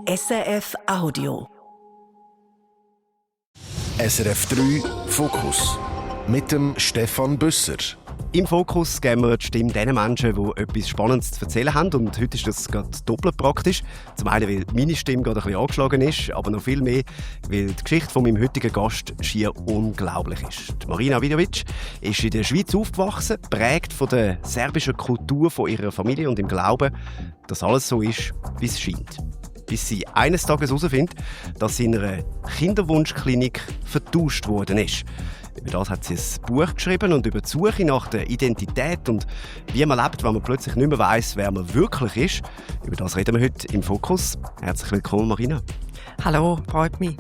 SRF Audio. SRF 3 Fokus mit dem Stefan Büsser. Im Fokus geben wir die Stimme den Menschen, die etwas Spannendes zu erzählen haben. Und heute ist das gerade doppelt praktisch. Zum einen, weil meine Stimme gerade ein bisschen angeschlagen ist, aber noch viel mehr, weil die Geschichte von meinem heutigen Gast schier unglaublich ist. Die Marina Vidovic ist in der Schweiz aufgewachsen, geprägt von der serbischen Kultur, von ihrer Familie und im Glauben, dass alles so ist, wie es scheint. Bis sie eines Tages herausfindet, dass sie in einer Kinderwunschklinik vertauscht worden ist. Über das hat sie ein Buch geschrieben und über die Suche nach der Identität und wie man lebt, wenn man plötzlich nicht mehr weiss, wer man wirklich ist. Über das reden wir heute im Fokus. Herzlich willkommen, Marina. Hallo, freut mich.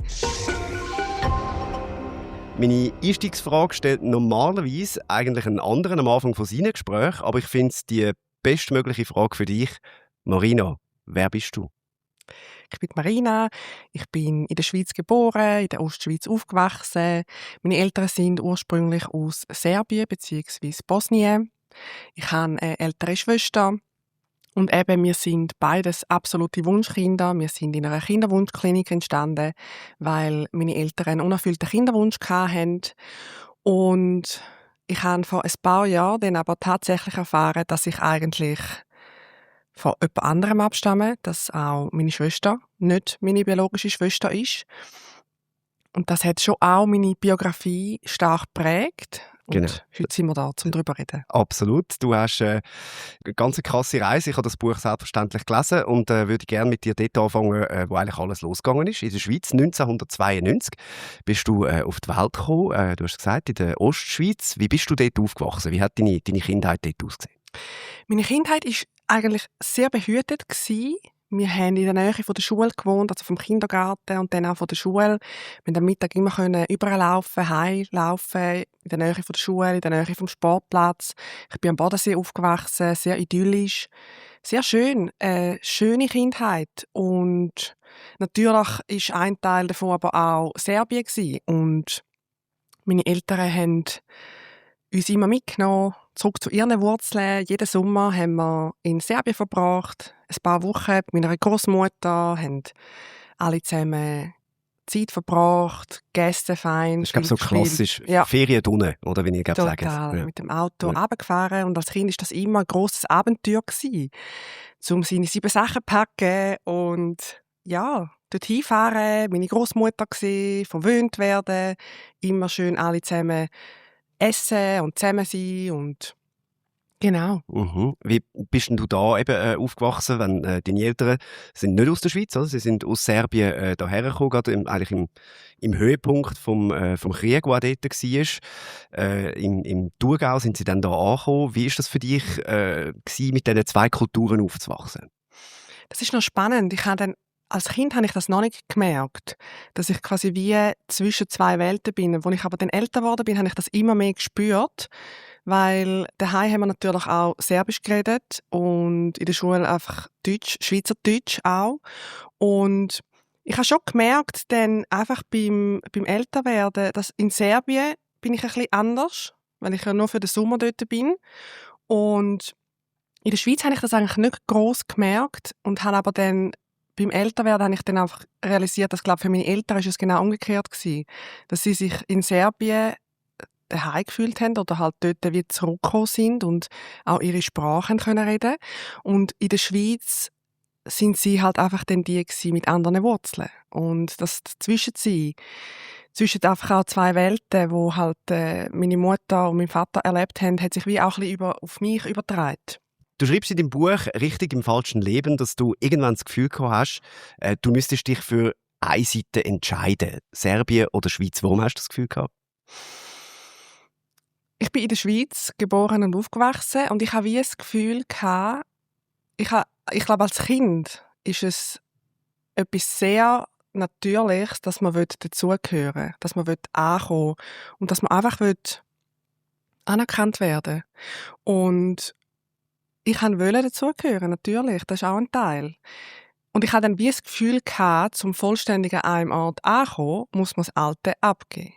Meine Einstiegsfrage stellt normalerweise eigentlich einen anderen am Anfang von seinen Gesprächen, aber ich finde es die bestmögliche Frage für dich. Marina, wer bist du? Ich bin Marina, ich bin in der Schweiz geboren, in der Ostschweiz aufgewachsen. Meine Eltern sind ursprünglich aus Serbien bzw. Bosnien. Ich habe eine ältere Schwester und eben wir sind beides absolute Wunschkinder. Wir sind in einer Kinderwunschklinik entstanden, weil meine Eltern einen unerfüllten Kinderwunsch hatten. Und ich habe vor ein paar Jahren dann aber tatsächlich erfahren, dass ich eigentlich von jemand anderem abstammen, dass auch meine Schwester nicht meine biologische Schwester ist. Und das hat schon auch meine Biografie stark geprägt. Und Genau. heute sind wir da, um darüber zu reden. Absolut. Du hast eine ganz krasse Reise. Ich habe das Buch selbstverständlich gelesen und würde gerne mit dir dort anfangen, wo eigentlich alles losgegangen ist. In der Schweiz 1992 bist du auf die Welt gekommen. Du hast gesagt, in der Ostschweiz. Wie bist du dort aufgewachsen? Wie hat deine Kindheit dort ausgesehen? Meine Kindheit war eigentlich sehr behütet gewesen. Wir haben in der Nähe von der Schule gewohnt, also vom Kindergarten und dann auch von der Schule. Wir konnten am Mittag immer überall laufen, heimlaufen, in der Nähe von der Schule, in der Nähe vom Sportplatz. Ich bin am Bodensee aufgewachsen, sehr idyllisch, sehr schön, schöne Kindheit. Und natürlich ist ein Teil davon aber auch Serbien gewesen. Und meine Eltern haben uns immer mitgenommen, zurück zu ihren Wurzeln. Jeden Sommer haben wir in Serbien verbracht, ein paar Wochen mit meiner Großmutter, haben alle zusammen Zeit verbracht, gegessen, fein. Das ist, glaube ich, so klassisch. Ja. Ferien drinnen, oder wie ich glaube sagen. Ja. Mit dem Auto runtergefahren. Und als Kind war das immer ein grosses Abenteuer gewesen, um seine 7 Sachen zu packen und ja, dort hinfahren, meine Großmutter sehen, verwöhnt werden, immer schön alle zusammen essen und zusammen sein und genau. Mhm. Wie bist denn du da eben aufgewachsen, wenn deine Eltern sind nicht aus der Schweiz, oder? Sie sind aus Serbien hierher gekommen, gerade eigentlich im Höhepunkt vom Krieg, der auch dort war. Im Thurgau sind sie dann da angekommen. Wie war das für dich, mit diesen 2 Kulturen aufzuwachsen? Das ist noch spannend. Als Kind habe ich das noch nicht gemerkt, dass ich quasi wie zwischen 2 Welten bin. Als ich aber dann älter geworden bin, habe ich das immer mehr gespürt, weil daheim haben wir natürlich auch Serbisch geredet und in der Schule einfach Deutsch, Schweizerdeutsch auch. Und ich habe schon gemerkt, dann einfach beim Älterwerden, dass in Serbien bin ich ein bisschen anders, weil ich ja nur für den Sommer dort bin. Und in der Schweiz habe ich das eigentlich nicht gross gemerkt und habe aber dann beim Älterwerden habe ich dann einfach realisiert, dass, glaube für meine Eltern ist es genau umgekehrt gewesen, dass sie sich in Serbien daheim gefühlt haben oder halt dort wieder zurückgekommen sind und auch ihre Sprachen können reden. Und in der Schweiz sind sie halt einfach dann die gewesen mit anderen Wurzeln. Und das zwischen einfach auch 2 Welten, wo halt meine Mutter und mein Vater erlebt haben, hat sich wie auch ein bisschen auf mich übertragen. Du schreibst in deinem Buch «Richtig im falschen Leben», dass du irgendwann das Gefühl gehabt hast, du müsstest dich für eine Seite entscheiden. Serbien oder Schweiz. Warum hast du das Gefühl gehabt? Ich bin in der Schweiz geboren und aufgewachsen und ich habe wie das Gefühl gehabt, ich glaube, als Kind ist es etwas sehr Natürliches, dass man dazugehören will, dass man ankommen will und dass man einfach anerkannt werden will. Und ich wollte dazugehören, natürlich, das ist auch ein Teil. Und ich hatte dann wie das Gefühl gehabt, zum vollständigen an einem Ort ankommen, muss man das Alte abgeben.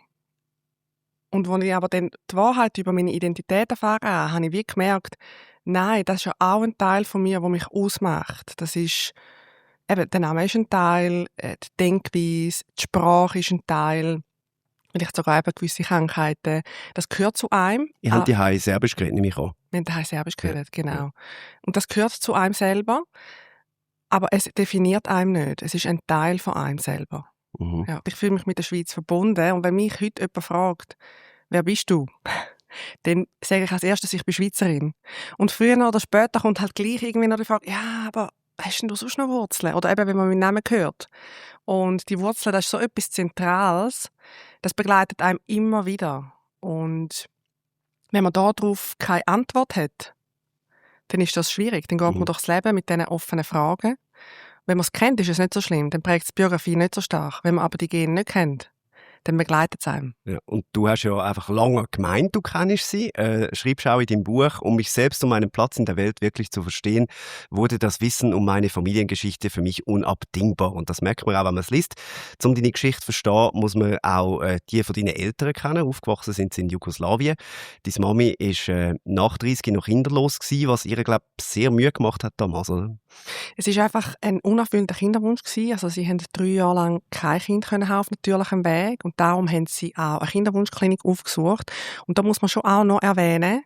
Und als ich aber dann die Wahrheit über meine Identität erfahren habe, habe ich wie gemerkt, nein, das ist ja auch ein Teil von mir, der mich ausmacht. Das ist eben, der Name ist ein Teil, die Denkweise, die Sprache ist ein Teil, vielleicht sogar eben gewisse Krankheiten. Das gehört zu einem. Ich habe die Serbisch geredet, nehme ich an. Wir haben daheim Serbisch geredet, genau. Ja. Und das gehört zu einem selber, aber es definiert einem nicht. Es ist ein Teil von einem selber. Mhm. Ja, ich fühle mich mit der Schweiz verbunden und wenn mich heute jemand fragt, wer bist du? Dann sage ich als erstes, ich bin Schweizerin. Und früher oder später kommt halt gleich irgendwie noch die Frage, ja, aber hast denn du sonst noch Wurzeln? Oder eben, wenn man meinen Namen hört. Und die Wurzeln, das ist so etwas Zentrales, das begleitet einem immer wieder. Und wenn man darauf keine Antwort hat, dann ist das schwierig. Dann geht man durchs Leben mit diesen offenen Fragen. Wenn man es kennt, ist es nicht so schlimm. Dann prägt die Biografie nicht so stark. Wenn man aber die Gene nicht kennt, dann begleitet es einem. Ja, und du hast ja einfach lange gemeint, du kennst sie. Schreibst auch in deinem Buch, um mich selbst und meinen Platz in der Welt wirklich zu verstehen, wurde das Wissen um meine Familiengeschichte für mich unabdingbar. Und das merkt man auch, wenn man es liest. Um deine Geschichte zu verstehen, muss man auch die von deinen Eltern kennen. Aufgewachsen sind sie in Jugoslawien. Deine Mami war nach 30 noch kinderlos gewesen, was ihr, glaube ich, sehr Mühe gemacht hat damals, oder? Es war einfach ein unerfüllter Kinderwunsch gewesen. Also sie haben 3 Jahre lang kein Kind haben auf natürlichem Weg und darum haben sie auch eine Kinderwunschklinik aufgesucht. Und da muss man schon auch noch erwähnen,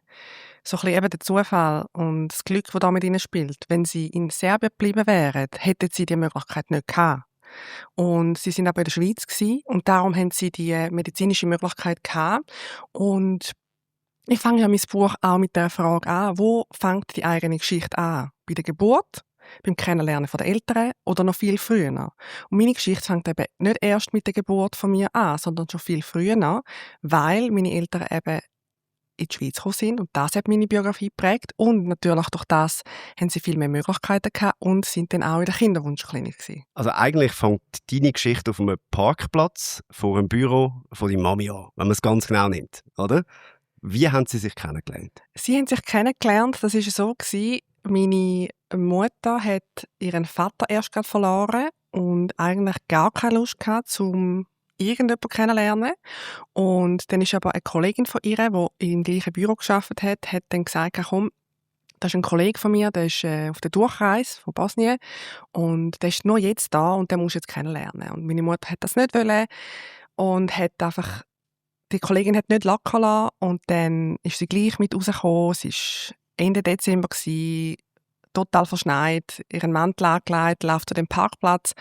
so ein bisschen eben der Zufall und das Glück, das da mit ihnen spielt. Wenn sie in Serbien geblieben wären, hätten sie die Möglichkeit nicht gehabt. Und sie sind aber in der Schweiz gewesen, und darum haben sie die medizinische Möglichkeit gehabt. Und ich fange ja mein Buch auch mit der Frage an, wo fängt die eigene Geschichte an? Bei der Geburt? Beim Kennenlernen der Eltern oder noch viel früher. Und meine Geschichte fängt eben nicht erst mit der Geburt von mir an, sondern schon viel früher, weil meine Eltern eben in die Schweiz gekommen sind und das hat meine Biografie geprägt und natürlich durch das haben sie viel mehr Möglichkeiten gehabt und sind dann auch in der Kinderwunschklinik gewesen. Also eigentlich fängt deine Geschichte auf einem Parkplatz vor einem Büro von deiner Mami an, wenn man es ganz genau nimmt, oder? Wie haben sie sich kennengelernt? Sie haben sich kennengelernt, das war so gewesen, meine Mutter hat ihren Vater erst gerade verloren und eigentlich gar keine Lust gehabt, um irgendjemanden kennenzulernen. Und dann ist aber eine Kollegin von ihr, die im gleichen Büro gearbeitet hat dann gesagt, komm, das ist ein Kollege von mir, der ist auf der Durchreise von Bosnien und der ist nur jetzt da und den musst du jetzt kennenlernen. Und meine Mutter hat das nicht wollen und hat einfach, die Kollegin hat nicht locker lassen und dann ist sie gleich mit rausgekommen. Es war Ende Dezember, total verschneit, ihren Mantel angelegt, läuft zu dem Parkplatz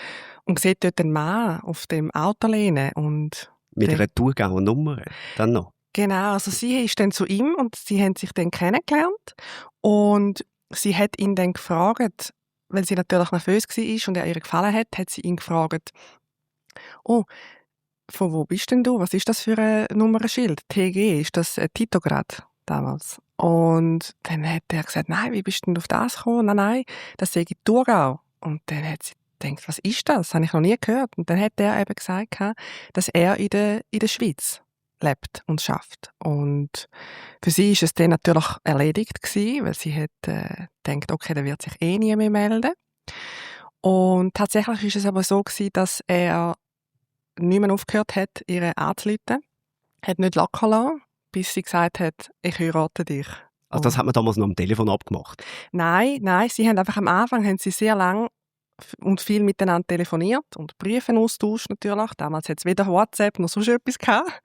und sieht dort einen Mann auf dem Auto lehnen. Und mit einer Thurgauer Nummer dann noch? Genau, also sie ist dann zu ihm und sie haben sich dann kennengelernt und sie hat ihn dann gefragt, weil sie natürlich nervös war und er ihr gefallen hat sie ihn gefragt, oh, von wo bist denn du? Was ist das für ein Nummernschild? TG, ist das Titograd damals? Und dann hat er gesagt, nein, wie bist du denn auf das gekommen? Nein, das sei Thurgau. Und dann hat sie gedacht, was ist das? Das habe ich noch nie gehört. Und dann hat er eben gesagt, dass er in der Schweiz lebt und schafft. Und für sie ist es dann natürlich erledigt gewesen, weil sie hat gedacht, okay, der wird sich eh nie mehr melden. Und tatsächlich ist es aber so gewesen, dass er nicht mehr aufgehört hat, ihre anzurufen. Hat nicht locker lassen, bis sie gesagt hat, ich heirate dich. Also das hat man damals noch am Telefon abgemacht? Nein, sie haben einfach am Anfang sehr lang und viel miteinander telefoniert und Briefe austauscht natürlich. Damals hat es weder WhatsApp noch sonst etwas gehabt.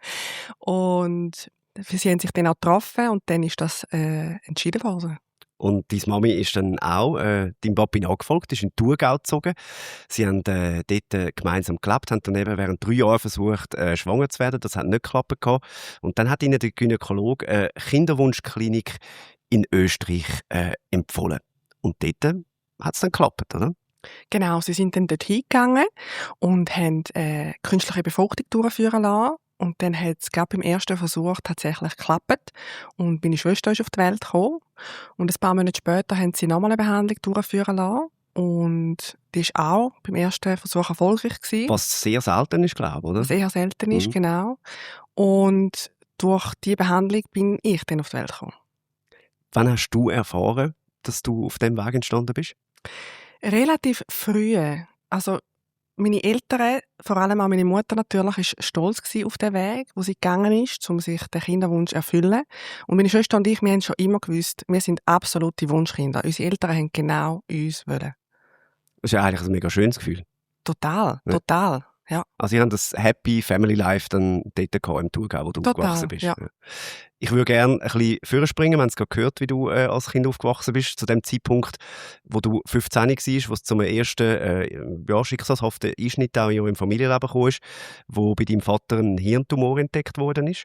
Und sie haben sich dann auch getroffen und dann ist das entschieden worden. Und deine Mami ist dann auch deinem Papi nachgefolgt, ist in Thurgau gezogen. Sie haben dort gemeinsam gelebt, haben dann eben während 3 Jahren versucht, schwanger zu werden. Das hat nicht geklappt. Und dann hat ihnen der Gynäkologe eine Kinderwunschklinik in Österreich empfohlen. Und dort hat es dann geklappt, oder? Genau, sie sind dann dort hingegangen und haben künstliche Befruchtung durchführen lassen. Und dann hat es gerade beim ersten Versuch tatsächlich geklappt. Und meine Schwester ist auf die Welt gekommen. Und ein paar Monate später haben sie nochmal eine Behandlung durchführen lassen. Und die war auch beim ersten Versuch erfolgreich gewesen. Was sehr selten ist, glaube ich, oder? Was eher selten ist, genau. Und durch diese Behandlung bin ich dann auf die Welt gekommen. Wann hast du erfahren, dass du auf diesem Weg entstanden bist? Relativ früh. Also meine Eltern, vor allem auch meine Mutter natürlich, war stolz auf den Weg, wo sie gegangen ist, um sich den Kinderwunsch zu erfüllen. Und meine Schwester und ich, wir haben schon immer gewusst, wir sind absolute Wunschkinder. Unsere Eltern haben genau uns wollen. Das ist ja eigentlich ein mega schönes Gefühl. Total, Ja. total. Ja, Also, ihr habt das Happy Family Life dann dort gehabt, im Thurgau, wo du Total, aufgewachsen bist. ja. Ich würde gerne ein bisschen vorspringen. Wir haben es gerade gehört, wie du als Kind aufgewachsen bist, zu dem Zeitpunkt, wo du 15 warst, wo es zum ersten schicksalshaften Einschnitt auch in eurem Familienleben kam, wo bei deinem Vater ein Hirntumor entdeckt worden ist.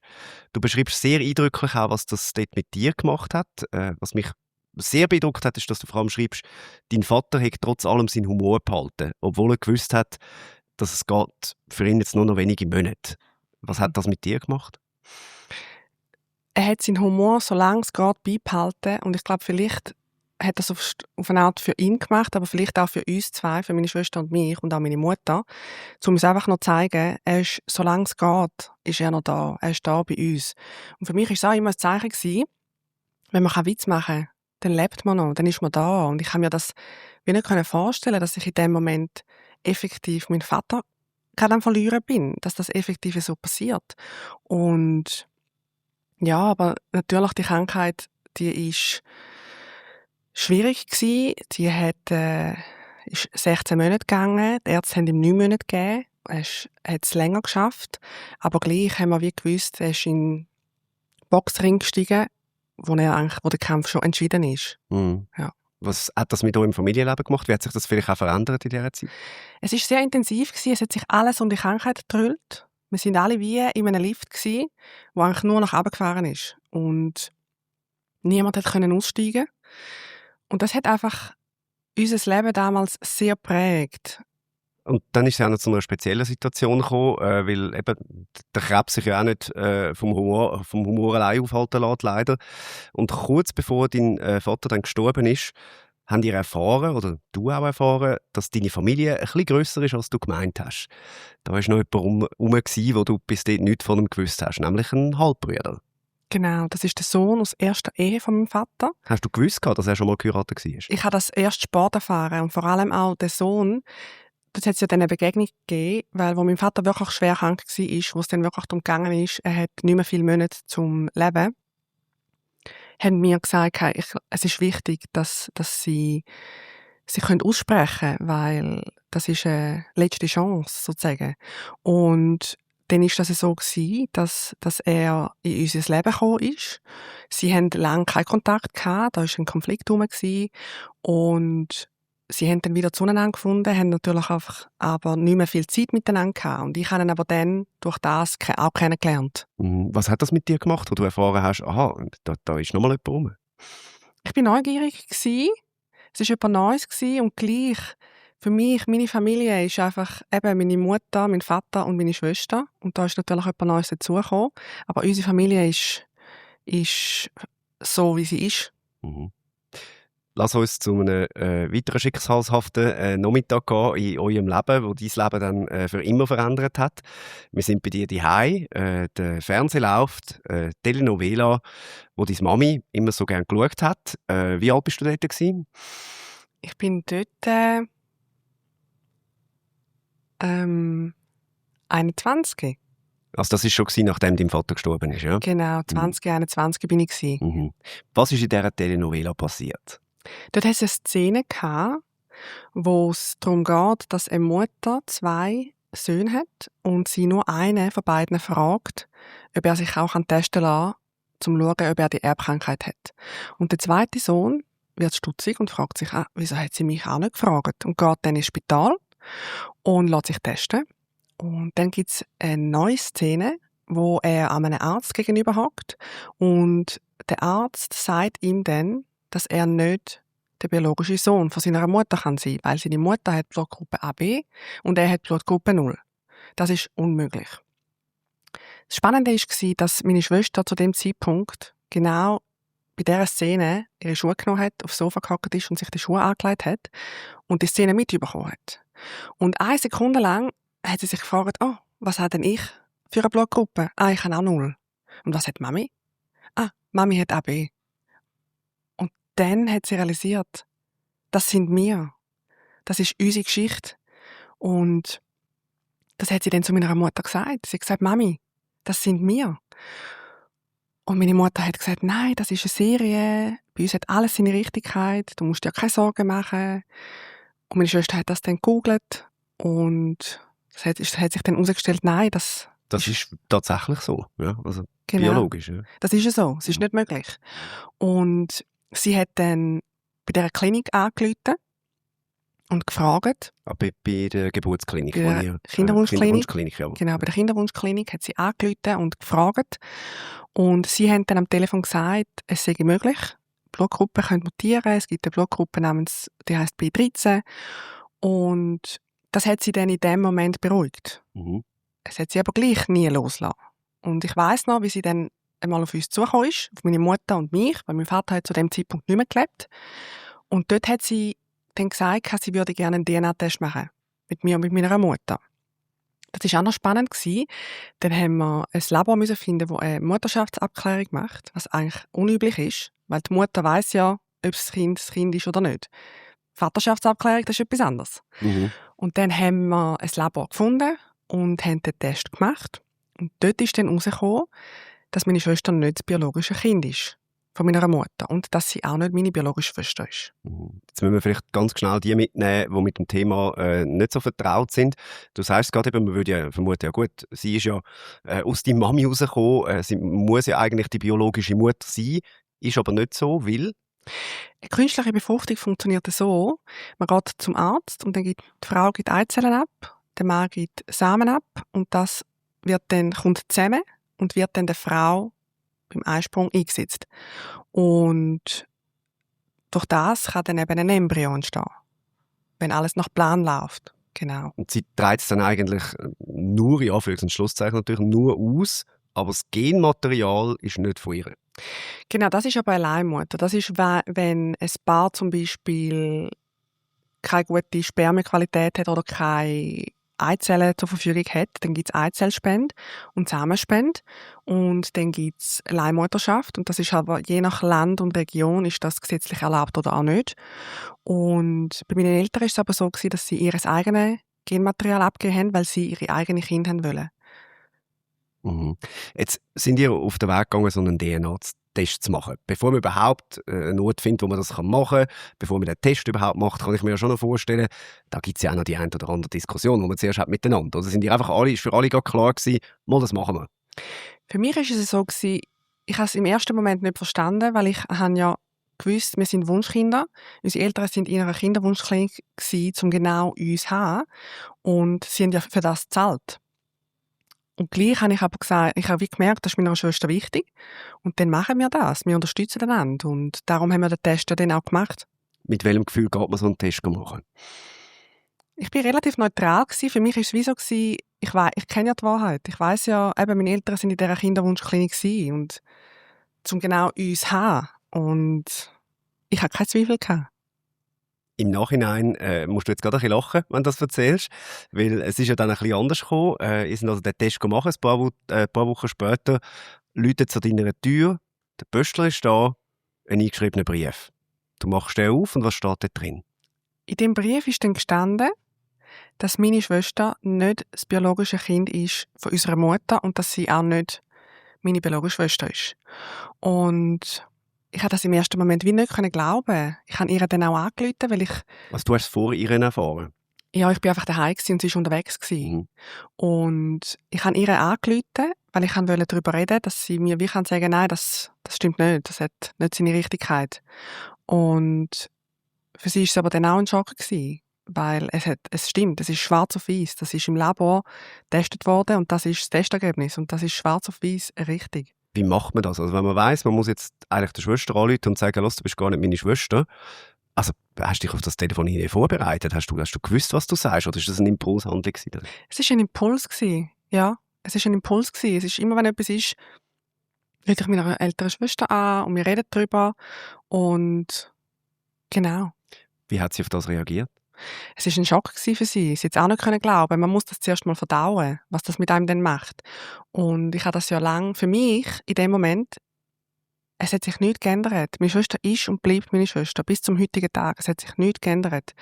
Du beschreibst sehr eindrücklich auch, was das dort mit dir gemacht hat. Was mich sehr beeindruckt hat, ist, dass du vor allem schreibst, dein Vater hat trotz allem seinen Humor behalten, obwohl er gewusst hat, dass es geht für ihn jetzt nur noch wenige Monate. Was hat das mit dir gemacht? Er hat seinen Humor, solange es geht, beibehalten. Und ich glaube, vielleicht hat er es auf eine Art für ihn gemacht, aber vielleicht auch für uns zwei, für meine Schwester und mich und auch meine Mutter, um uns einfach noch zu zeigen, er ist, solange es geht, ist er noch da. Er ist da bei uns. Und für mich war es auch immer ein Zeichen gewesen, wenn man Witz machen kann, dann lebt man noch, dann ist man da. Und ich kann mir das wie nicht vorstellen, dass ich in dem Moment effektiv meinen Vater gerade am Verlieren bin, dass das effektiv so passiert. Und ja, aber natürlich die Krankheit, die ist schwierig gewesen. Die ist 16 Monate gegangen. Die Ärzte haben ihm 9 Monate gegeben. Er hat es länger geschafft. Aber gleich haben wir wie gewusst, er ist in den Boxring gestiegen, wo der Kampf schon entschieden ist. Mhm. Ja. Was hat das mit eurem Familienleben gemacht? Wie hat sich das vielleicht auch verändert in dieser Zeit? Es war sehr intensiv gewesen. Es hat sich alles um die Krankheit gedrüllt. Wir sind alle wie in einem Lift gewesen, der eigentlich nur nach oben gefahren ist. Und niemand konnte aussteigen. Und das hat einfach unser Leben damals sehr geprägt. Und dann ist es auch noch zu einer speziellen Situation gekommen, weil eben der Krebs sich ja auch nicht vom Humor allein aufhalten lässt, leider. Und kurz bevor dein Vater dann gestorben ist, haben ihr erfahren, oder du auch erfahren, dass deine Familie ein bisschen grösser ist, als du gemeint hast. Da war noch jemand rum, wo du bis dort nichts von ihm gewusst hast, nämlich ein Halbbruder. Genau, das ist der Sohn aus erster Ehe von meinem Vater. Hast du gewusst, dass er schon mal geheiratet war? Ich habe das erst spät erfahren und vor allem auch der Sohn. Das hat es ja dann eine Begegnung gegeben, weil wo mein Vater wirklich schwer krank war, wo es dann wirklich darum gegangen ist, er hat nicht mehr viele Monate zum Leben, haben mir gesagt, hey, es ist wichtig, dass sie können aussprechen können, weil das ist eine letzte Chance, sozusagen. Und dann war das so gewesen, dass er in unser Leben gekommen ist. Sie haben lange keinen Kontakt gehabt, da war ein Konflikt herum und sie haben dann wieder zueinander gefunden, haben natürlich einfach aber nicht mehr viel Zeit miteinander gehabt. Und ich habe ihn aber dann durch das auch kennengelernt. Was hat das mit dir gemacht, wo du erfahren hast, aha, da ist noch mal jemand rum? Ich war neugierig gewesen. Es war etwas Neues gewesen und gleich für mich, meine Familie ist einfach eben meine Mutter, mein Vater und meine Schwester. Und da ist natürlich etwas Neues dazugekommen. Aber unsere Familie ist so, wie sie ist. Mhm. Lass uns zu einem weiteren schicksalshaften Nachmittag gehen in eurem Leben, wo dein Leben dann für immer verändert hat. Wir sind bei dir daheim, der Fernseher läuft, Telenovela, wo deine Mami immer so gerne geschaut hat. Wie alt bist du dort gewesen? Ich bin dort 21. Also das ist schon gewesen, nachdem dein Vater gestorben ist, ja? Genau, 21 bin ich gewesen. Mhm. Was ist in dieser Telenovela passiert? Dort hat es eine Szene gehabt, wo es darum geht, dass eine Mutter 2 Söhne hat und sie nur einen von beiden fragt, ob er sich auch testen lassen kann, um zu schauen, ob er die Erbkrankheit hat. Und der zweite Sohn wird stutzig und fragt sich, wieso hat sie mich auch nicht gefragt? Und geht dann ins Spital und lässt sich testen. Und dann gibt es eine neue Szene, wo er einem Arzt gegenüber hockt und der Arzt sagt ihm dann, dass er nicht der biologische Sohn von seiner Mutter kann sein, weil seine Mutter hat Blutgruppe AB und er hat Blutgruppe 0. Das ist unmöglich. Das Spannende war, dass meine Schwester zu dem Zeitpunkt genau bei dieser Szene ihre Schuhe genommen hat, aufs Sofa gehockt ist und sich die Schuhe angelegt hat und die Szene mitbekommen hat. Und 1 Sekunde lang hat sie sich gefragt, was habe denn ich für eine Blutgruppe? Ich habe auch 0. Und was hat Mami? Mami hat AB. Und dann hat sie realisiert, das sind wir. Das ist unsere Geschichte. Und das hat sie dann zu meiner Mutter gesagt. Sie hat gesagt, Mami, das sind wir. Und meine Mutter hat gesagt, nein, das ist eine Serie. Bei uns hat alles seine Richtigkeit. Du musst dir keine Sorgen machen. Und meine Schwester hat das dann gegoogelt und es hat sich dann herausgestellt, nein, das ist tatsächlich so, ja, also genau, biologisch. Ja. das ist ja so, es ist nicht möglich. Und sie hat dann bei dieser Klinik angerufen und gefragt. Bei der Geburtsklinik. Bei der wo ihr, Kinderwunschklinik. Kinderwunschklinik, ja. Genau, bei der Kinderwunschklinik hat sie angerufen und gefragt. Und sie haben dann am Telefon gesagt, es sei möglich. Blutgruppen können mutieren. Es gibt eine Blutgruppe namens, die heisst B13. Und das hat sie dann in dem Moment beruhigt. Mhm. Es hat sie aber gleich nie losgelassen. Und ich weiss noch, wie sie dann einmal auf uns zugekommen ist, auf meine Mutter und mich, weil mein Vater hat zu dem Zeitpunkt nicht mehr gelebt. Und dort hat sie dann gesagt, sie würde gerne einen DNA-Test machen. Mit mir und mit meiner Mutter. Das war auch noch spannend gewesen. Dann haben wir ein Labor finden, das eine Mutterschaftsabklärung macht, was eigentlich unüblich ist, weil die Mutter weiss ja, ob das Kind ist oder nicht. Vaterschaftsabklärung, das ist etwas anderes. Mhm. Und dann haben wir ein Labor gefunden und haben den Test gemacht. Und dort ist dann herausgekommen, dass meine Schwester nicht das biologische Kind ist von meiner Mutter und dass sie auch nicht meine biologische Schwester ist. Jetzt müssen wir vielleicht ganz schnell die mitnehmen, die mit dem Thema nicht so vertraut sind. Du sagst gerade eben, man würde ja vermuten, ja gut, sie ist ja aus deiner Mami rausgekommen, sie muss ja eigentlich die biologische Mutter sein, ist aber nicht so, weil... Eine künstliche Befruchtung funktioniert so, man geht zum Arzt und dann gibt die Frau gibt Eizellen ab, der Mann gibt Samen ab und das kommt zusammen und wird dann der Frau beim Eisprung eingesetzt. Und durch das kann dann eben ein Embryo entstehen, wenn alles nach Plan läuft. Genau. Und sie trägt es dann eigentlich nur, in Anführungs- und Schlusszeichen natürlich, nur aus, aber das Genmaterial ist nicht von ihr. Genau, das ist aber eine Leihmutter. Das ist, wenn ein Paar zum Beispiel keine gute Spermienqualität hat oder keine Eizellen zur Verfügung hat, dann gibt es Eizellspende und Samenspende und dann gibt es Leihmutterschaft und das ist aber je nach Land und Region ist das gesetzlich erlaubt oder auch nicht. Und bei meinen Eltern ist es aber so gewesen, dass sie ihr eigenes Genmaterial abgegeben haben, weil sie ihre eigenen Kinder haben wollen. Mhm. Jetzt sind ihr auf den Weg gegangen, so einen DNA-Test zu machen. Bevor man überhaupt einen Ort findet, wo man das machen kann, bevor man den Test überhaupt macht, kann ich mir ja schon noch vorstellen, da gibt es ja auch noch die ein oder andere Diskussion, die man zuerst hat miteinander. Oder sind die einfach ist für alle klar gewesen, mal das machen wir? Für mich war es so gewesen, ich habe es im ersten Moment nicht verstanden, weil ich habe ja gewusst, wir sind Wunschkinder. Unsere Eltern sind in einer Kinderwunschklinik gewesen, um genau uns zu haben. Und sie haben ja für das gezahlt. Und gleich habe ich aber gesagt, ich habe gemerkt, das ist meiner Schwester wichtig. Und dann machen wir das. Wir unterstützen einander. Und darum haben wir den Test dann auch gemacht. Mit welchem Gefühl geht man so einen Test machen? Ich war relativ neutral gewesen. Für mich war es wie so gewesen, ich kenne ja die Wahrheit. Ich weiss ja, eben, meine Eltern sind in dieser Kinderwunschklinik gewesen. Und zum genau uns zu haben. Und ich hatte keine Zweifel gehabt. Im Nachhinein musst du jetzt gerade ein bisschen lachen, wenn du das erzählst, weil es ist ja dann ein bisschen anders gekommen. Ihr seid also den Test gemacht, ein paar Wochen später läutet zu deiner Tür, der Pöstler ist da, ein eingeschriebener Brief. Du machst den auf und was steht da drin? In dem Brief ist dann gestanden, dass meine Schwester nicht das biologische Kind ist von unserer Mutter und dass sie auch nicht meine biologische Schwester ist. Und ich konnte das im ersten Moment wie nicht glauben. Ich habe ihr dann auch angerufen, weil ich... Also du hast es vor ihr erfahren? Ja, ich bin einfach daheim und sie war unterwegs. Mhm. Und ich habe ihr angerufen, weil ich wollte darüber reden, dass sie mir wie sagen kann, nein, das stimmt nicht, das hat nicht seine Richtigkeit. Und für sie war es aber dann auch ein Schock gewesen, weil es stimmt, es ist schwarz auf weiß, das ist im Labor getestet worden und das ist das Testergebnis und das ist schwarz auf weiß richtig. Wie macht man das? Also wenn man weiss, man muss jetzt eigentlich der Schwester anrufen und sagen, du bist gar nicht meine Schwester. Also hast du dich auf das Telefon vorbereitet? Hast du gewusst, was du sagst? Oder ist das eine Impulshandlung gewesen? Es war ein Impuls gewesen. Ja, es war ein Impuls gewesen. Es ist immer, wenn etwas ist, rufe ich meiner älteren Schwester an und wir reden darüber. Und genau. Wie hat sie auf das reagiert? Es war ein Schock für sie. Sie hat es auch nicht glauben. Man muss das zuerst mal verdauen, was das mit einem dann macht. Und ich habe das ja lange für mich in dem Moment, es hat sich nichts geändert. Meine Schwester ist und bleibt meine Schwester bis zum heutigen Tag. Es hat sich nichts geändert.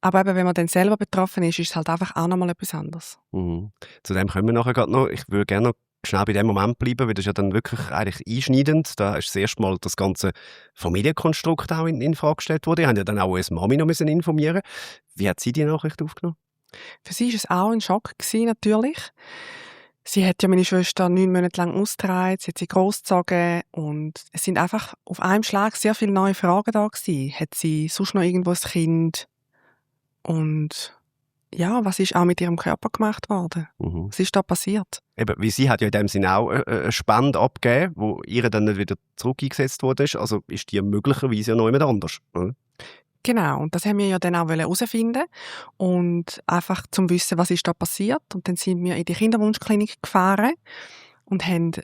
Aber eben, wenn man dann selber betroffen ist es halt einfach auch nochmal etwas anderes. Mhm. Zu dem kommen wir nachher gerade noch. Ich würde gerne noch schnell bei dem Moment bleiben, weil das ist ja dann wirklich eigentlich einschneidend. Da ist das erste Mal das ganze Familienkonstrukt auch in Frage gestellt worden. Ihr habt ja dann auch eure Mami noch müssen informieren. Wie hat sie die Nachricht aufgenommen? Für sie war es auch ein Schock gewesen, natürlich. Sie hat ja meine Schwester 9 Monate lang ausgetragen, sie hat sie großgezogen und es sind einfach auf einem Schlag sehr viele neue Fragen da gewesen. Hat sie sonst noch irgendwo ein Kind? Und ja, was ist auch mit ihrem Körper gemacht worden? Was ist da passiert? Eben, weil sie hat ja in dem Sinne auch eine Spende abgegeben, wo ihr dann nicht wieder zurück eingesetzt wurde. Also ist die möglicherweise ja noch jemand anders. Oder? Genau, und das haben wir ja dann auch herausfinden und einfach zum Wissen, was ist da passiert. Und dann sind wir in die Kinderwunschklinik gefahren und haben ein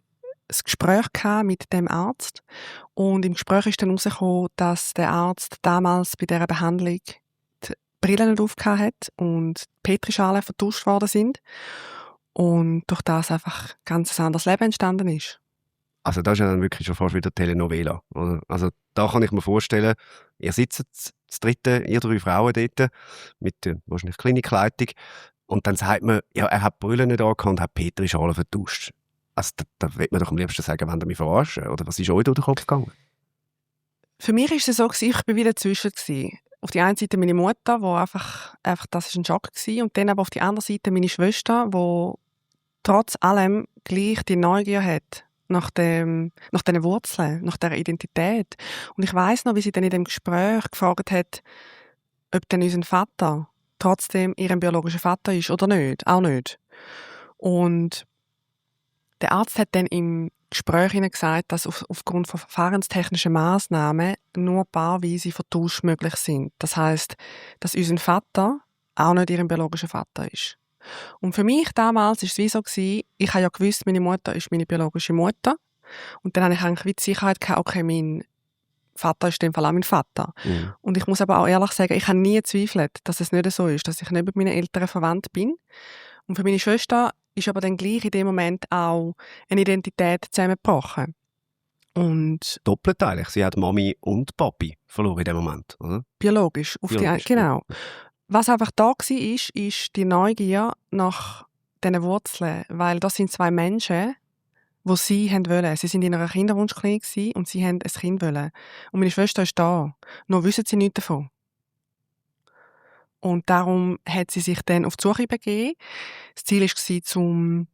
Gespräch gehabt mit dem Arzt. Und im Gespräch ist dann herausgekommen, dass der Arzt damals bei dieser Behandlung die Brille nicht aufgehabt hat und die Petrischalen vertauscht worden sind. Und durch das einfach ganz ein anderes Leben entstanden ist. Also das ist ja dann wirklich schon fast wieder Telenovela. Oder? Also da kann ich mir vorstellen, ihr sitzt das dritte, ihr 3 Frauen dort, mit der wahrscheinlich Klinikleitung, und dann sagt man, ja, er hat die Brille nicht angehabt und hat Petrischalen vertauscht. Also da will man doch am liebsten sagen, wenn ihr mich verarschen. Oder was ist euch durch den Kopf gegangen? Für mich war es so, ich war wieder dazwischen. Auf die eine Seite meine Mutter, wo einfach das war ein Schock war, und dann aber auf die andere Seite meine Schwester, die trotz allem gleich die Neugier hat nach diesen Wurzeln, nach dieser Identität. Und ich weiss noch, wie sie dann in dem Gespräch gefragt hat, ob denn unser Vater trotzdem ihren biologischen Vater ist oder nicht. Auch nicht. Und der Arzt hat dann im Gespräch gesagt, dass aufgrund von verfahrenstechnischen Massnahmen nur paarweise Vertausch möglich sind. Das heisst, dass unser Vater auch nicht ihren biologischer Vater ist. Und für mich damals war es wie so, ich habe ja gewusst, meine Mutter ist meine biologische Mutter. Und dann habe ich eigentlich wie die Sicherheit gehabt, okay, mein Vater ist in dem Fall auch mein Vater. Mhm. Und ich muss aber auch ehrlich sagen, ich habe nie gezweifelt, dass es nicht so ist, dass ich nicht mit meinen Eltern verwandt bin. Und für meine Schwester ist aber dann gleich in dem Moment auch eine Identität zusammengebrochen. Und doppelt eigentlich. Sie hat Mami und Papi verloren in dem Moment, oder? Biologisch. Genau. Was einfach da war, ist die Neugier nach diesen Wurzeln. Weil das sind 2 Menschen, die sie wollen. Sie sind in einer Kinderwunschklinik und sie wollten ein Kind wollen. Und meine Schwester ist da. Nur wissen sie nichts davon. Und darum hat sie sich dann auf die Suche begeben. Das Ziel war, zum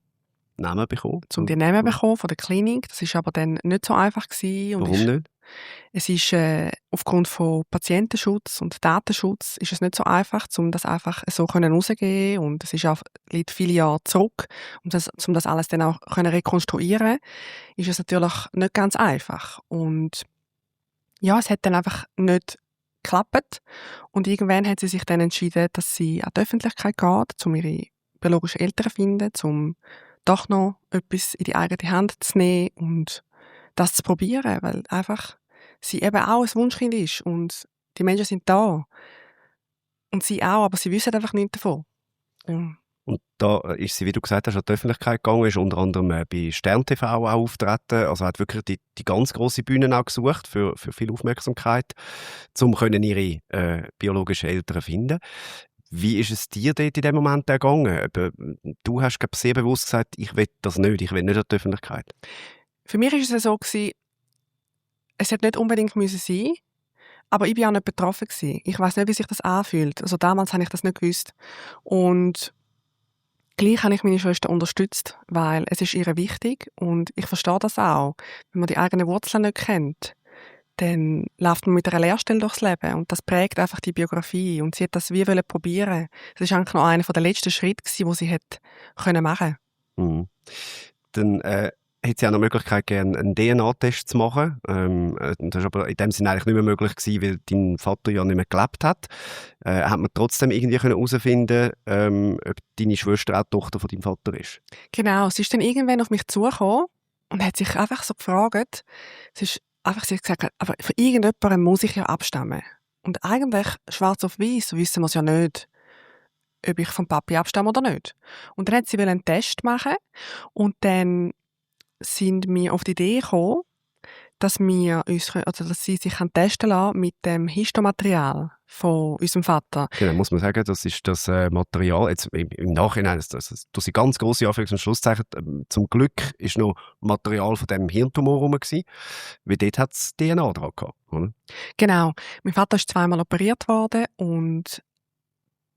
Namen bekommen. Die Namen bekommen von der Klinik. Das war aber dann nicht so einfach gewesen. Und warum nicht? Es ist aufgrund von Patientenschutz und Datenschutz ist es nicht so einfach, um das einfach so rauszugeben. Und es ist auch, liegt viele Jahre zurück. Um das alles dann auch rekonstruieren, ist es natürlich nicht ganz einfach. Und ja, es hat dann einfach nicht geklappt. Und irgendwann hat sie sich dann entschieden, dass sie an die Öffentlichkeit geht, um ihre biologischen Eltern zu finden, um doch noch etwas in die eigene Hand zu nehmen und das zu probieren, weil einfach sie eben auch ein Wunschkind ist und die Menschen sind da. Und sie auch, aber sie wissen einfach nichts davon. Und da ist sie, wie du gesagt hast, an die Öffentlichkeit gegangen, ist unter anderem bei Stern TV auch auftreten, also hat wirklich die ganz grosse Bühne auch gesucht für viel Aufmerksamkeit, um ihre biologischen Eltern zu finden. Wie ist es dir dort in dem Moment gegangen? Du hast sehr bewusst gesagt, ich will das nicht, ich will nicht an die Öffentlichkeit. Für mich war es so, es hätte nicht unbedingt sein müssen, aber ich war auch nicht betroffen. Ich weiss nicht, wie sich das anfühlt. Also damals habe ich das nicht gewusst. Und gleich habe ich meine Schwester unterstützt, weil es ist ihr wichtig und ich verstehe das auch. Wenn man die eigenen Wurzeln nicht kennt, dann läuft man mit einer Lehrstelle durchs Leben und das prägt einfach die Biografie. Und sie hat das wie probieren. Das war eigentlich noch einer der letzten Schritte, die sie machen konnte. Mhm. Dann hat sie auch noch die Möglichkeit gegeben, einen DNA-Test zu machen. Das war aber in dem Sinne eigentlich nicht mehr möglich gewesen, weil dein Vater ja nicht mehr gelebt hat. Hat man trotzdem irgendwie herausfinden können, ob deine Schwester auch die Tochter von deinem Vater ist? Genau, sie ist dann irgendwann auf mich zugekommen und hat sich einfach so gefragt, sie hat gesagt, aber von irgendjemandem muss ich ja abstammen. Und eigentlich, schwarz auf weiß, wissen wir es ja nicht, ob ich vom Papi abstamme oder nicht. Und dann hat sie einen Test machen und dann sind wir auf die Idee gekommen, dass dass sie sich testen lassen mit dem Histomaterial von unserem Vater. Genau, muss man sagen, das ist das Material, jetzt im Nachhinein, das sind ganz grosse Anführungs- und Schlusszeichen, zum Glück ist noch Material von dem Hirntumor rum gewesen, weil dort hat es DNA dran gehabt, oder? Genau. Mein Vater ist zweimal operiert worden und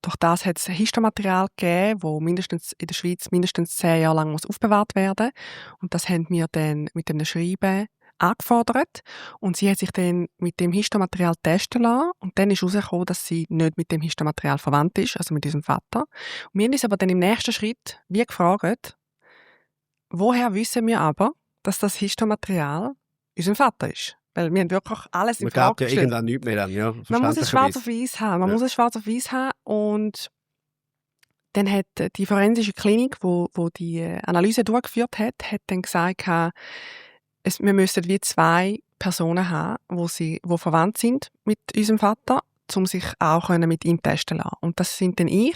durch das hat es Histomaterial gegeben, das mindestens in der Schweiz mindestens 10 Jahre lang aufbewahrt werden muss. Und das haben wir dann mit einem Schreiben angefordert. Und sie hat sich dann mit dem Histomaterial testen lassen. Und dann ist herausgekommen, dass sie nicht mit dem Histomaterial verwandt ist, also mit unserem Vater. Und wir haben uns aber dann im nächsten Schritt wie gefragt, woher wissen wir aber, dass das Histomaterial unser Vater ist? Weil wir haben wirklich alles in Frage Man glaubt ja gestellt. irgendwann nichts mehr dann, ja. Man muss es schwarz verständlicherweise. auf weiß haben. Man Ja. muss es schwarz auf weiß haben. Und dann hat die forensische Klinik, wo die Analyse durchgeführt hat dann gesagt, wir müssten wie 2 Personen haben, die verwandt sind mit unserem Vater, um sich auch mit ihm testen zu lassen. Und das sind dann ich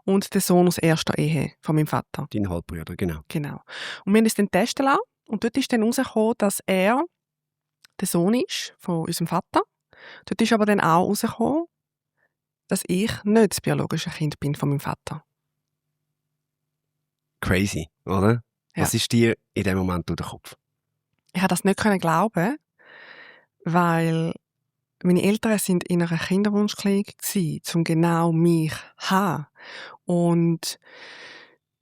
und der Sohn aus erster Ehe von meinem Vater. Dein Halbbruder, genau. Genau. Und wir haben uns dann testen lassen. Und dort ist dann herausgekommen, dass er der Sohn ist von unserem Vater. Dort ist aber dann auch herausgekommen, dass ich nicht das biologische Kind bin von meinem Vater. Crazy, oder? Ja. Was ist dir in dem Moment durch den Kopf? Ich konnte das nicht glauben, weil meine Eltern sind in einer Kinderwunschklinik um genau mich zu haben. Und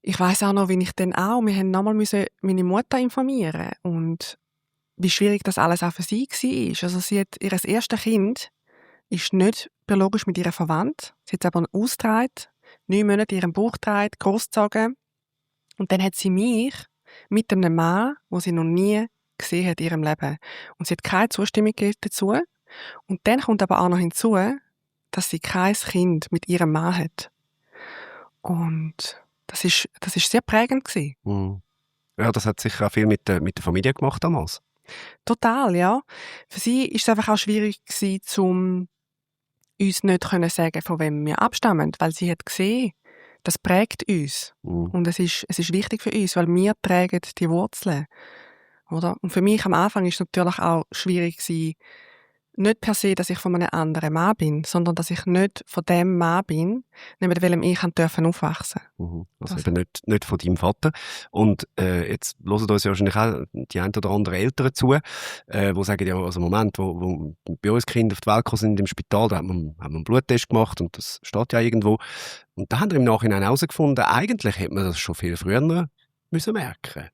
ich weiss auch noch, wie ich dann auch, wir haben nochmal meine Mutter informieren und wie schwierig das alles auch für sie war. Also sie hat ihr erstes Kind ist nicht biologisch mit ihr verwandt. Sie hat es aber ausgetragen, 9 Monate in ihrem Bauch getragen, großgezogen. Und dann hat sie mich mit einem Mann, den sie noch nie gesehen hat in ihrem Leben. Und sie hat keine Zustimmung gegeben dazu. Und dann kommt aber auch noch hinzu, dass sie kein Kind mit ihrem Mann hat. Und das ist sehr prägend gewesen. Mhm. Ja, das hat sicher auch viel mit der Familie gemacht damals. Total, ja. Für sie ist es einfach auch schwierig gewesen, uns nicht sagen, von wem wir abstammen, weil sie hat gesehen, das prägt uns. Mhm. Und es ist wichtig für uns, weil wir tragen die Wurzeln. Oder? Und für mich am Anfang ist es natürlich auch schwierig gewesen, nicht per se, dass ich von einem anderen Mann bin, sondern dass ich nicht von dem Mann bin, neben welchem ich aufwachsen durfte. Mhm. Also Also- eben nicht von deinem Vater. Und jetzt hören uns ja wahrscheinlich auch die ein oder anderen Eltern zu, die sagen, ja, also Moment, wo bei uns Kinder auf die Welt gekommen sind im Spital, da hat man einen Bluttest gemacht und das steht ja irgendwo. Und da haben wir im Nachhinein herausgefunden, eigentlich hätte man das schon viel früher müssen merken.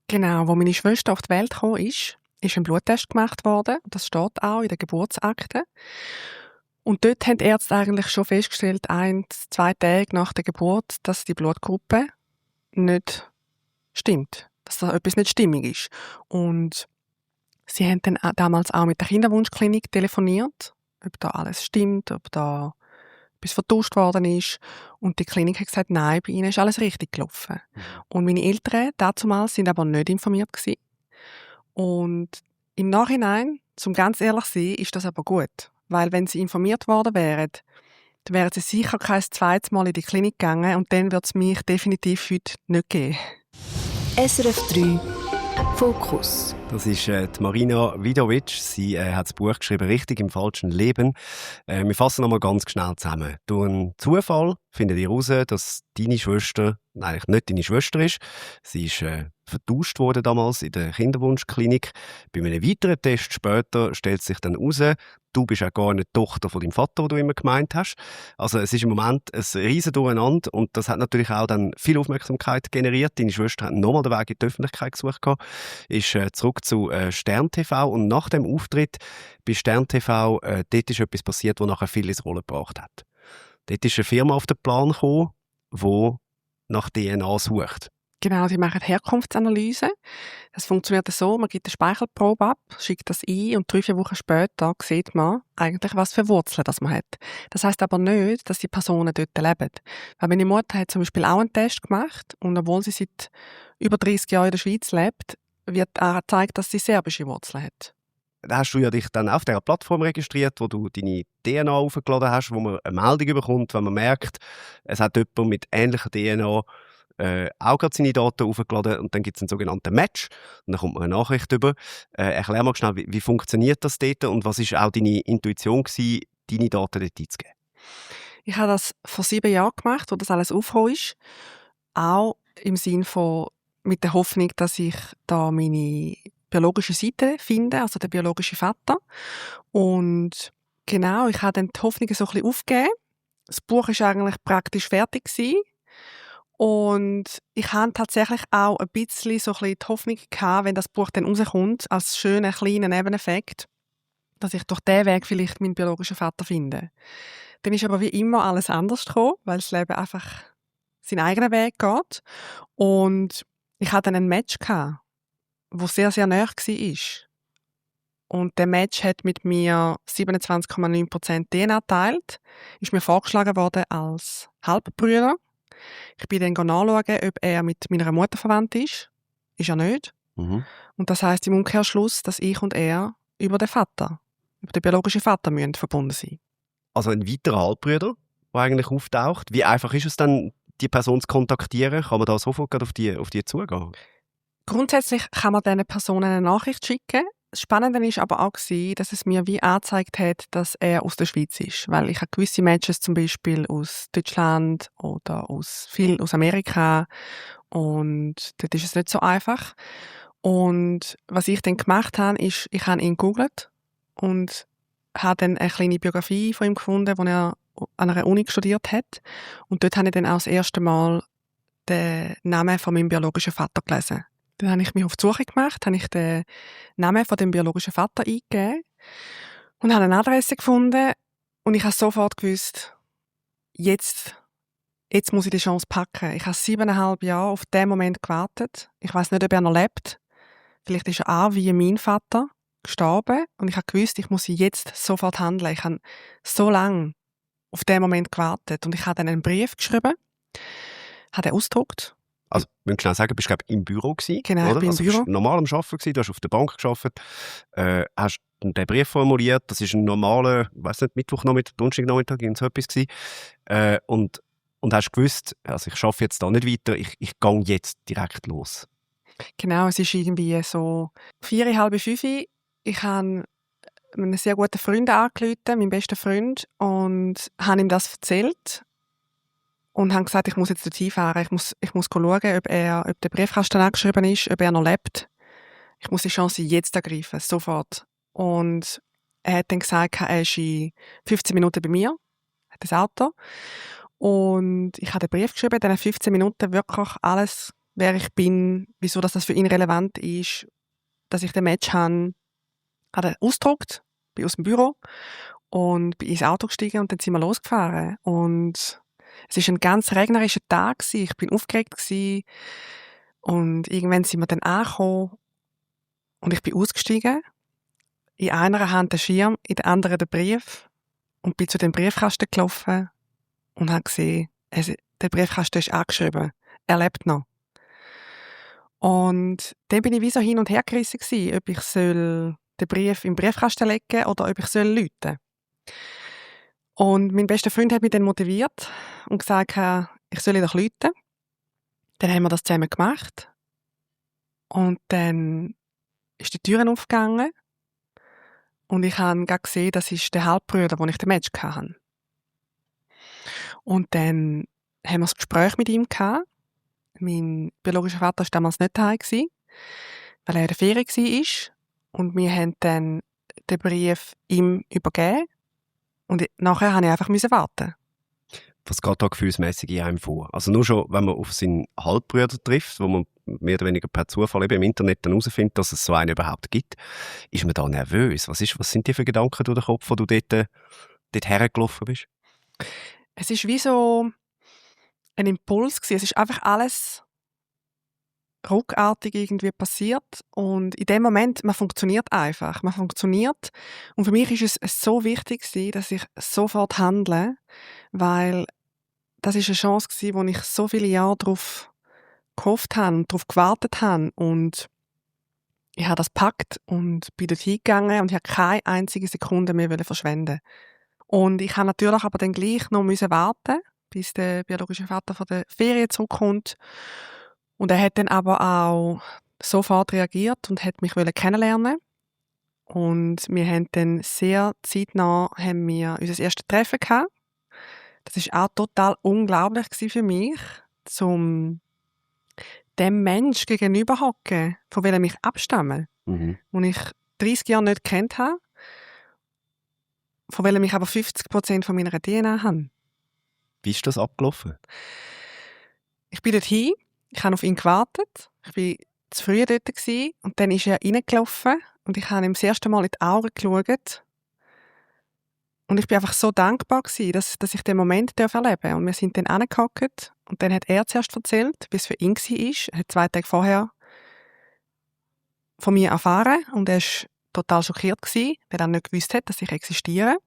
Genau, wo meine Schwester auf die Welt gekommen ist ein Bluttest gemacht worden. Das steht auch in der Geburtsakte. Und dort haben die Ärzte eigentlich schon festgestellt, 1-2 Tage nach der Geburt, dass die Blutgruppe nicht stimmt. Dass da etwas nicht stimmig ist. Und sie haben dann damals auch mit der Kinderwunschklinik telefoniert, ob da alles stimmt, ob da etwas vertauscht worden ist. Und die Klinik hat gesagt, nein, bei ihnen ist alles richtig gelaufen. Und meine Eltern damals sind aber nicht informiert gewesen. Und im Nachhinein, zum ganz ehrlich zu sein, ist das aber gut. Weil wenn sie informiert worden wären, dann wären sie sicher kein zweites Mal in die Klinik gegangen und dann wird es mich definitiv heute nicht geben. SRF 3 Fokus. Das ist die Marina Vidovic. Sie hat das Buch geschrieben, «Richtig im falschen Leben». Wir fassen nochmal ganz schnell zusammen. Durch einen Zufall findet ihr heraus, dass deine Schwester eigentlich nicht deine Schwester ist. Sie ist vertauscht worden damals in der Kinderwunschklinik. Bei einem weiteren Test später stellt sich dann heraus, du bist auch gar nicht die Tochter von deinem Vater, den du immer gemeint hast. Also es ist im Moment ein riesen Durcheinander und das hat natürlich auch dann viel Aufmerksamkeit generiert. Deine Schwester hat nochmal den Weg in die Öffentlichkeit gesucht, ist zurück zu Stern TV und nach dem Auftritt bei Stern TV, dort ist etwas passiert, was nachher viel ins Rollen gebracht hat. Dort ist eine Firma auf den Plan gekommen, die nach DNA sucht. Genau, die machen Herkunftsanalyse. Das funktioniert so, man gibt eine Speichelprobe ab, schickt das ein und 3-4 Wochen später sieht man eigentlich, was für Wurzeln das man hat. Das heisst aber nicht, dass die Personen dort leben. Weil meine Mutter hat zum Beispiel auch einen Test gemacht und obwohl sie seit über 30 Jahren in der Schweiz lebt, wird auch gezeigt, dass sie serbische Wurzeln hat. Da hast du ja dich dann auf dieser Plattform registriert, wo du deine DNA aufgeladen hast, wo man eine Meldung bekommt, wenn man merkt, es hat jemand mit ähnlicher DNA auch gerade seine Daten aufgeladen und dann gibt es einen sogenannten Match und dann kommt man eine Nachricht über. Erklär mal schnell, wie funktioniert das dort und was ist auch deine Intuition gewesen, deine Daten dort einzugeben? Ich habe das vor 7 Jahren gemacht, wo das alles aufgekommen ist. Auch im Sinn von, mit der Hoffnung, dass ich da meine biologische Seite finde, also den biologischen Vater. Und genau, ich habe dann die Hoffnung so ein bisschen aufgegeben. Das Buch war eigentlich praktisch fertig gewesen. Und ich hatte tatsächlich auch ein bisschen so ein bisschen die Hoffnung gehabt, wenn das Buch dann rauskommt, als schöner kleiner Nebeneffekt, dass ich durch diesen Weg vielleicht meinen biologischen Vater finde. Dann ist aber wie immer alles anders gekommen, weil das Leben einfach seinen eigenen Weg geht. Und ich hatte dann ein Match gehabt, wo sehr, sehr nahe war. Und der Match hat mit mir 27,9% DNA geteilt, ist mir vorgeschlagen worden als Halbbrüder. Ich bin dann nachschauen, ob er mit meiner Mutter verwandt ist. Ist er nicht. Mhm. Und das heisst im Umkehrschluss, dass ich und er über den Vater, über den biologischen Vater verbunden sein. Also ein weiterer Halbbruder, der eigentlich auftaucht. Wie einfach ist es dann, die Person zu kontaktieren? Kann man da sofort auf die zugehen? Grundsätzlich kann man diesen Personen eine Nachricht schicken. Das Spannende war aber auch, dass es mir wie angezeigt hat, dass er aus der Schweiz ist. Weil ich habe gewisse Matches zum Beispiel aus Deutschland oder viel aus Amerika. Und dort ist es nicht so einfach. Und was ich dann gemacht habe, ist, ich habe ihn gegoogelt und habe dann eine kleine Biografie von ihm gefunden, wo er an einer Uni studiert hat. Und dort habe ich dann auch das erste Mal den Namen von meinem biologischen Vater gelesen. Dann habe ich mich auf die Suche gemacht, habe ich den Namen von dem biologischen Vater eingegeben und habe eine Adresse gefunden. Und ich habe sofort gewusst, jetzt muss ich die Chance packen. Ich habe 7,5 Jahre auf diesen Moment gewartet. Ich weiß nicht, ob er noch lebt. Vielleicht ist er auch wie mein Vater gestorben. Und ich habe gewusst, ich muss jetzt sofort handeln. Ich habe so lange auf diesen Moment gewartet. Und ich habe dann einen Brief geschrieben, habe den ausgedruckt. Also, wir müssen schnell sagen, du warst, glaube ich, im Büro gewesen, Genau, oder? ich bin im Also, Büro. Du warst normal am Arbeiten gewesen, du hast auf der Bank gearbeitet, hast den Brief formuliert, das ist ein normaler, ich weiss nicht, Mittwochnachmittag, Donnerstagnachmittag, irgend so etwas gewesen, und hast gewusst, also ich arbeite jetzt da nicht weiter, ich gehe jetzt direkt los. Genau, es ist irgendwie so 4, halb 5. Ich habe einen sehr guten Freund angerufen, meinen besten Freund, und habe ihm das erzählt. Und habe gesagt, ich muss jetzt dorthin fahren. Ich muss schauen, ob der Briefkasten angeschrieben ist, ob er noch lebt. Ich muss die Chance jetzt ergreifen, sofort. Und er hat dann gesagt, er ist in 15 Minuten bei mir, hat das Auto. Und ich habe den Brief geschrieben, in diesen 15 Minuten wirklich alles, wer ich bin, wieso das für ihn relevant ist, dass ich den Match habe, hat er ausgedruckt, bin aus dem Büro und bin ins Auto gestiegen und dann sind wir losgefahren. Und es war ein ganz regnerischer Tag. Ich war aufgeregt. Und irgendwann sind wir dann angekommen und ich bin ausgestiegen. In einer Hand der Schirm, in der anderen der Brief. Und bin zu dem Briefkasten gelaufen und habe gesehen, der Briefkasten ist angeschrieben. Er lebt noch. Und dann bin ich wie so hin und her gerissen gewesen, ob ich den Brief im Briefkasten legen oder ob ich rufen soll. Und mein bester Freund hat mich dann motiviert und gesagt, ich soll doch rufen. Dann haben wir das zusammen gemacht. Und dann ist die Tür aufgegangen. Und ich habe gerade gesehen, das ist der Halbbruder, wo ich den Match hatte. Und dann haben wir das Gespräch mit ihm gehabt. Mein biologischer Vater war damals nicht daheim, weil er in der Ferien war. Und wir haben dann den Brief ihm übergeben. Und nachher musste ich einfach warten. Was geht da gefühlsmässig in einem vor? Also nur schon, wenn man auf seinen Halbbruder trifft, wo man mehr oder weniger per Zufall eben im Internet dann herausfindet, dass es so einen überhaupt gibt, ist man da nervös? Was sind die für Gedanken durch den Kopf, wo du dort hergelaufen bist? Es ist wie so ein Impuls gewesen. Es ist einfach alles ruckartig irgendwie passiert und in dem Moment, man funktioniert einfach. Man funktioniert und für mich ist es so wichtig gewesen, dass ich sofort handle, weil das ist eine Chance gewesen, wo ich so viele Jahre darauf gehofft habe und darauf gewartet habe und ich habe das gepackt und bin dort hingegangen und ich habe keine einzige Sekunde mehr verschwenden. Und ich habe natürlich aber dann gleich noch warten, bis der biologische Vater von der Ferien zurückkommt. Und er hat dann aber auch sofort reagiert und hat mich kennenlernen. Und wir haben dann sehr zeitnah unser erstes Treffen gehabt. Das war auch total unglaublich für mich, zum dem Mensch gegenüber hocken, von welchem ich abstamme, den ich 30 Jahre nicht gekannt habe, von welchem ich aber 50% von meiner DNA habe. Wie ist das abgelaufen? Ich bin dorthin, ich habe auf ihn gewartet, ich war zu früh dort gewesen, und dann ist er reingelaufen und ich habe ihm das erste Mal in die Augen geschaut. Und ich bin einfach so dankbar gewesen, dass ich den Moment erleben durfte. Und wir sind dann hingehockt und dann hat er zuerst erzählt, wie es für ihn war. Er hat 2 Tage vorher von mir erfahren und er war total schockiert gewesen, weil er nicht gewusst hat, dass ich existiere.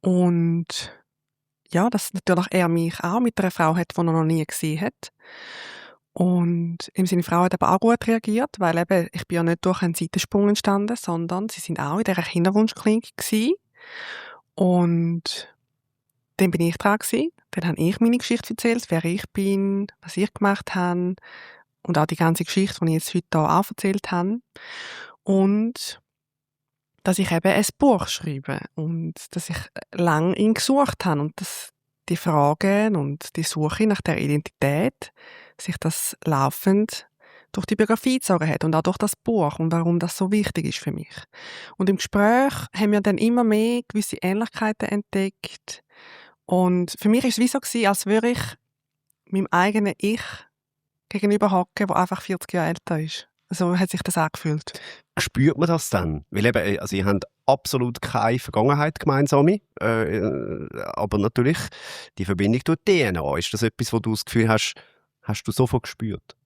Und ja, dass natürlich er mich auch mit einer Frau hat, die er noch nie gesehen hat. Und seine Frau hat aber auch gut reagiert, weil eben, ich bin ja nicht durch einen Seitensprung entstanden, sondern sie sind auch in dieser Kinderwunschklinik gewesen. Und dann bin ich dran gewesen. Dann habe ich meine Geschichte erzählt, wer ich bin, was ich gemacht habe und auch die ganze Geschichte, die ich jetzt heute hier auch erzählt habe. Und dass ich eben ein Buch schreibe und dass ich lange ihn gesucht habe und dass die Fragen und die Suche nach der Identität sich das laufend durch die Biografie gezogen hat und auch durch das Buch und warum das so wichtig ist für mich. Und im Gespräch haben wir dann immer mehr gewisse Ähnlichkeiten entdeckt. Und für mich war es wie so, als würde ich meinem eigenen Ich gegenüber hocken, der einfach 40 Jahre älter ist. So hat sich das angefühlt. Spürt man das dann? Weil eben, also ihr habt absolut keine Vergangenheit gemeinsame, aber natürlich die Verbindung durch DNA. Ist das etwas, wo du das Gefühl hast du sofort gespürt?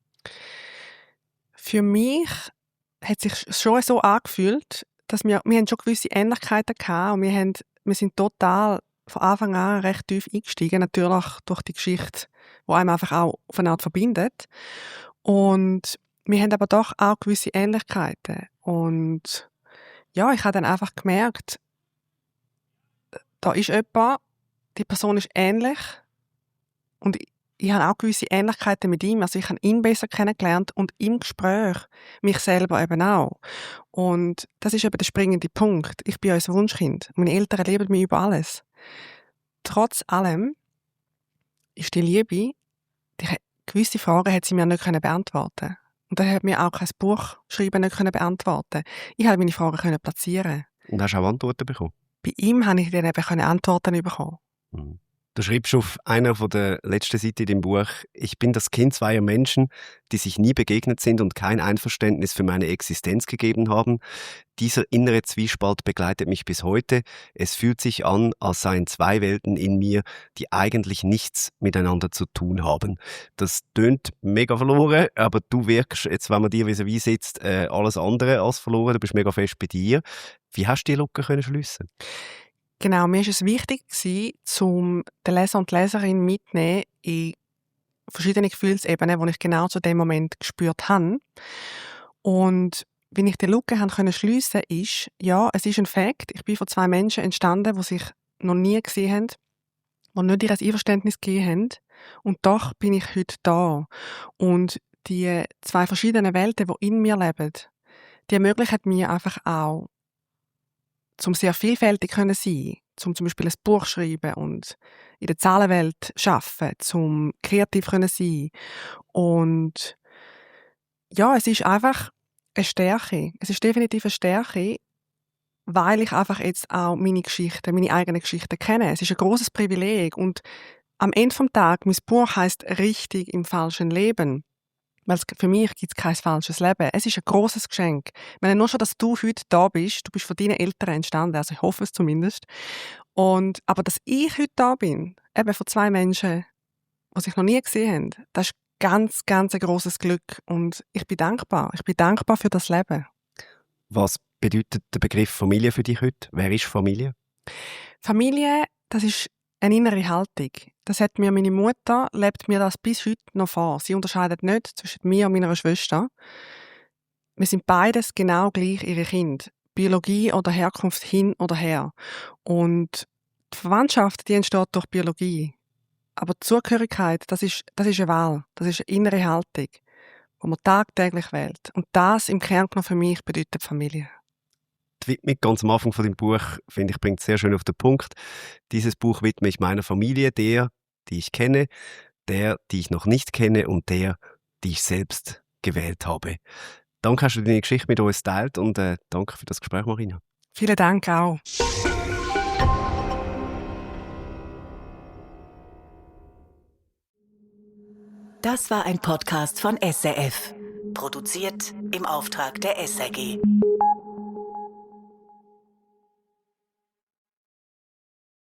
Für mich hat es sich schon so angefühlt, dass wir haben schon gewisse Ähnlichkeiten gehabt und wir sind total von Anfang an recht tief eingestiegen, natürlich durch die Geschichte, die einem einfach auch auf eine Art verbindet. Und wir haben aber doch auch gewisse Ähnlichkeiten. Und ja, ich habe dann einfach gemerkt, da ist jemand, die Person ist ähnlich und ich habe auch gewisse Ähnlichkeiten mit ihm. Also ich habe ihn besser kennengelernt und im Gespräch mich selber eben auch. Und das ist eben der springende Punkt. Ich bin ein Wunschkind. Meine Eltern lieben mich über alles. Trotz allem ist die Liebe, gewisse Fragen hat sie mir nicht beantworten. Und dann hat mir auch kein Buch schreiben nicht beantworten. Ich konnte meine Fragen platzieren. Und hast auch Antworten bekommen? Bei ihm habe ich dann eben Antworten bekommen. Mhm. Du schreibst auf einer von der letzten Seite in deinem Buch: Ich bin das Kind zweier Menschen, die sich nie begegnet sind und kein Einverständnis für meine Existenz gegeben haben. Dieser innere Zwiespalt begleitet mich bis heute. Es fühlt sich an, als seien 2 Welten in mir, die eigentlich nichts miteinander zu tun haben. Das tönt mega verloren, aber du wirkst, jetzt, wenn man dir vis-à-vis sitzt, alles andere als verloren. Du bist mega fest bei dir. Wie hast du die Lücke schliessen? Genau, mir war es wichtig, den Leser und die Leserin mitzunehmen in verschiedene Gefühlsebenen, die ich genau zu dem Moment gespürt habe. Und wie ich die Lücke schliessen konnte, ist, ja, es ist ein Fakt, ich bin von 2 Menschen entstanden, die sich noch nie gesehen haben, die nicht ihr Einverständnis gegeben haben. Und doch bin ich heute da. Und die 2 verschiedenen Welten, die in mir leben, die ermöglichen mir einfach auch, zum sehr vielfältig können sein, zum Beispiel ein Buch schreiben und in der Zahlenwelt arbeiten, zum kreativ können sein. Und ja, es ist einfach eine Stärke. Es ist definitiv eine Stärke, weil ich einfach jetzt auch meine eigenen Geschichten kenne. Es ist ein grosses Privileg und am Ende des Tages, mein Buch heisst «Richtig im falschen Leben». Weil für mich gibt es kein falsches Leben. Es ist ein grosses Geschenk. Ich meine, nur schon, dass du heute da bist, du bist von deinen Eltern entstanden, also ich hoffe es zumindest. Aber dass ich heute da bin, eben von 2 Menschen, die sich noch nie gesehen haben, das ist ganz, ganz ein grosses Glück. Und ich bin dankbar. Ich bin dankbar für das Leben. Was bedeutet der Begriff Familie für dich heute? Wer ist Familie? Familie, das ist eine innere Haltung. Das hat mir meine Mutter, lebt mir das bis heute noch vor. Sie unterscheidet nicht zwischen mir und meiner Schwester. Wir sind beides genau gleich ihre Kinder. Biologie oder Herkunft hin oder her. Und die Verwandtschaft, die entsteht durch Biologie. Aber Zugehörigkeit, das ist eine Wahl, das ist eine innere Haltung, die man tagtäglich wählt. Und das im Kern genommen für mich bedeutet Familie. Die Widmung ganz am Anfang von dem Buch, finde ich, bringt es sehr schön auf den Punkt. Dieses Buch widme ich meiner Familie, der, die ich kenne, der, die ich noch nicht kenne und der, die ich selbst gewählt habe. Danke, hast du deine Geschichte mit uns geteilt und danke für das Gespräch, Marina. Vielen Dank auch. Das war ein Podcast von SRF. Produziert im Auftrag der SRG.